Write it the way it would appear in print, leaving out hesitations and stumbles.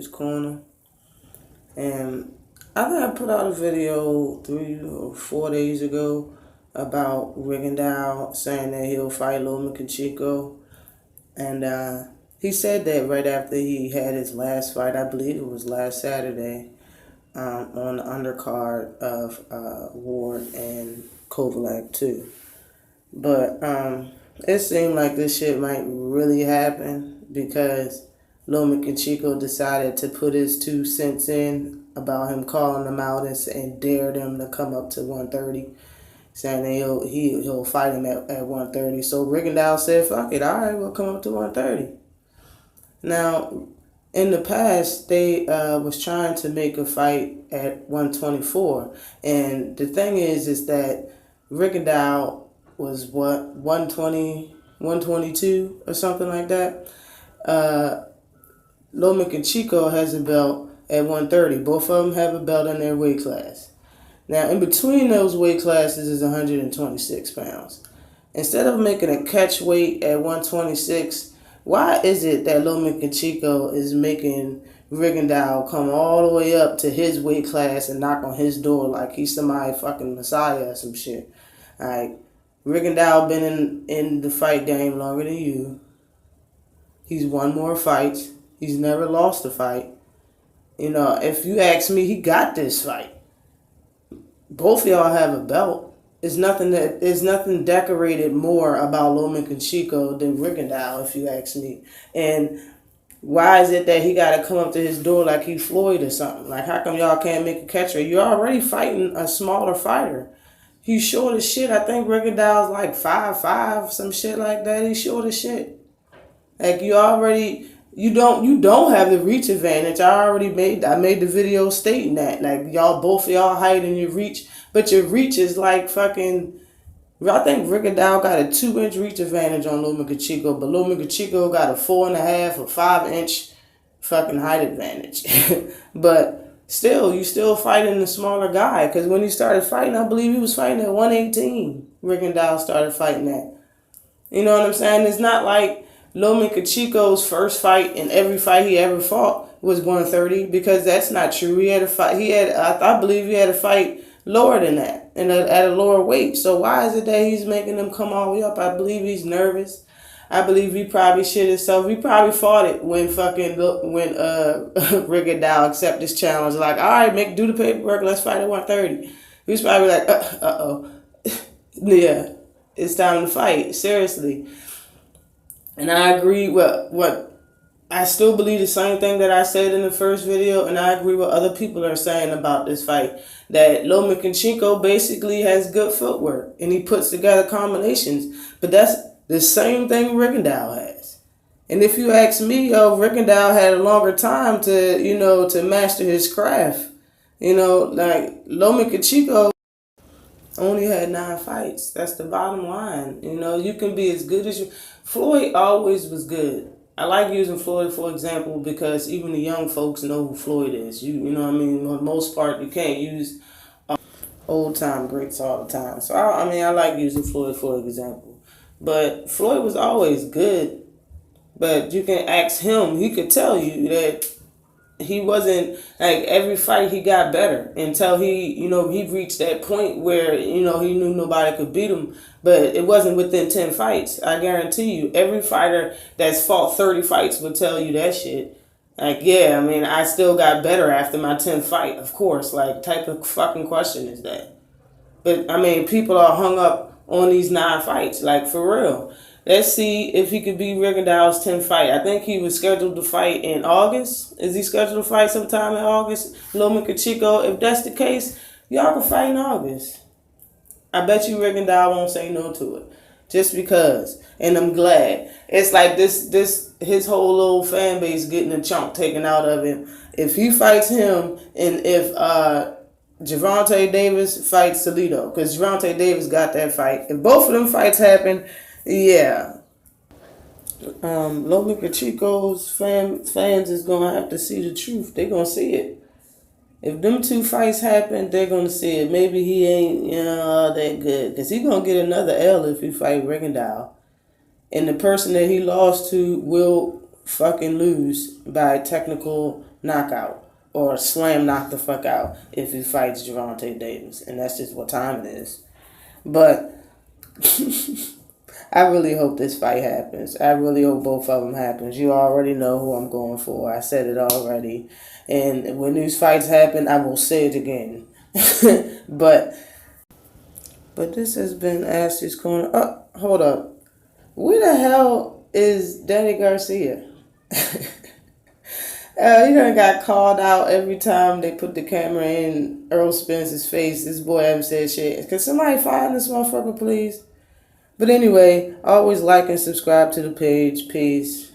his corner. And I think I put out a video 3 or 4 days ago about Rigondeaux saying that he'll fight Lomachenko. And he said that right after he had his last fight, I believe it was last Saturday, on the undercard of Ward and Kovalek too. But it seemed like this shit might really happen because Lomachenko decided to put his 2 cents in about him calling them out and dared him to come up to 130, saying that he'll fight him at 130. So Rigondeaux said, fuck it, all right, we'll come up to 130. Now, in the past, they was trying to make a fight at 124. And the thing is that Rigondeaux was, 120, 122 or something like that. Lomachenko has a belt at 130. Both of them have a belt in their weight class. Now, in between those weight classes is 126 pounds. Instead of making a catch weight at 126, why is it that Lomachenko is making Rigondeaux come all the way up to his weight class and knock on his door like he's somebody fucking messiah or some shit? Like, Rigondeaux been in the fight game longer than you. He's won more fights. He's never lost a fight. You know, if you ask me, he got this fight. Both of y'all have a belt. There's nothing decorated more about Lomachenko than Rigondeaux, if you ask me. And why is it that he got to come up to his door like he Floyd or something? Like, how come y'all can't make a catcher? You're already fighting a smaller fighter. He's short as shit. I think Rigondeaux's like 5'5", some shit like that. He's short as shit. Like, you don't have the reach advantage. I made the video stating that. Like, both of y'all height and your reach, but your reach is like fucking, I think Rigondeaux got a 2-inch reach advantage on Lomachenko, but Lomachenko got a 4.5 or 5-inch fucking height advantage. But still, you still fighting the smaller guy, because when he started fighting, I believe he was fighting at 118. Rigondeaux started fighting that. You know what I'm saying? It's not like Lomachenko's first fight and every fight he ever fought was 130, because that's not true. He had a fight. I believe he had a fight lower than that and at a lower weight. So why is it that he's making them come all the way up? I believe he's nervous. I believe he probably shit himself. He probably fought it when Rigondeaux accepted his challenge. Like, all right, do the paperwork. Let's fight at 130. He was probably like, uh-oh. Yeah, it's time to fight. Seriously. And I agree with what I still believe the same thing that I said in the first video, and I agree with other people are saying about this fight, that Lomachenko basically has good footwork and he puts together combinations. But that's the same thing Rigondeaux has. And if you ask me, Rigondeaux had a longer time to master his craft. Like Lomachenko only had 9 fights. That's the bottom line. You can be as good as you. Floyd always was good. I like using Floyd for example because even the young folks know who Floyd is. You know what I mean? For the most part, you can't use old time greats all the time. So I like using Floyd for example. But Floyd was always good. But you can ask him, he could tell you that he wasn't, like, every fight he got better until he reached that point where, he knew nobody could beat him. But it wasn't within 10 fights. I guarantee you, every fighter that's fought 30 fights would tell you that shit. Like, yeah, I still got better after my 10th fight, of course. Like, type of fucking question is that? But, people are hung up on these 9 fights, like, for real. Let's see if he could beat Rigondeaux's 10th fight. I think he was scheduled to fight in August. Is he scheduled to fight sometime in August? Lomachenko, if that's the case, y'all can fight in August. I bet you Rigondeaux won't say no to it. Just because. And I'm glad. It's like his whole little fan base getting a chunk taken out of him. If he fights him, and if Gervonta Davis fights Toledo, because Gervonta Davis got that fight. If both of them fights happen, yeah. Lomachenko's fans is going to have to see the truth. They're going to see it. If them 2 fights happen, they're going to see it. Maybe he ain't that good. Because he's going to get another L if he fight Rigondeaux. And the person that he lost to will fucking lose by technical knockout or slam knock the fuck out if he fights Gervonta Davis. And that's just what time it is. But I really hope this fight happens. I really hope both of them happens. You already know who I'm going for. I said it already. And when these fights happen, I will say it again. but this has been Ashley's Corner. Oh, hold up. Where the hell is Danny Garcia? He done got called out every time they put the camera in Earl Spence's face. This boy haven't said shit. Can somebody find this motherfucker, please? But anyway, always like and subscribe to the page. Peace.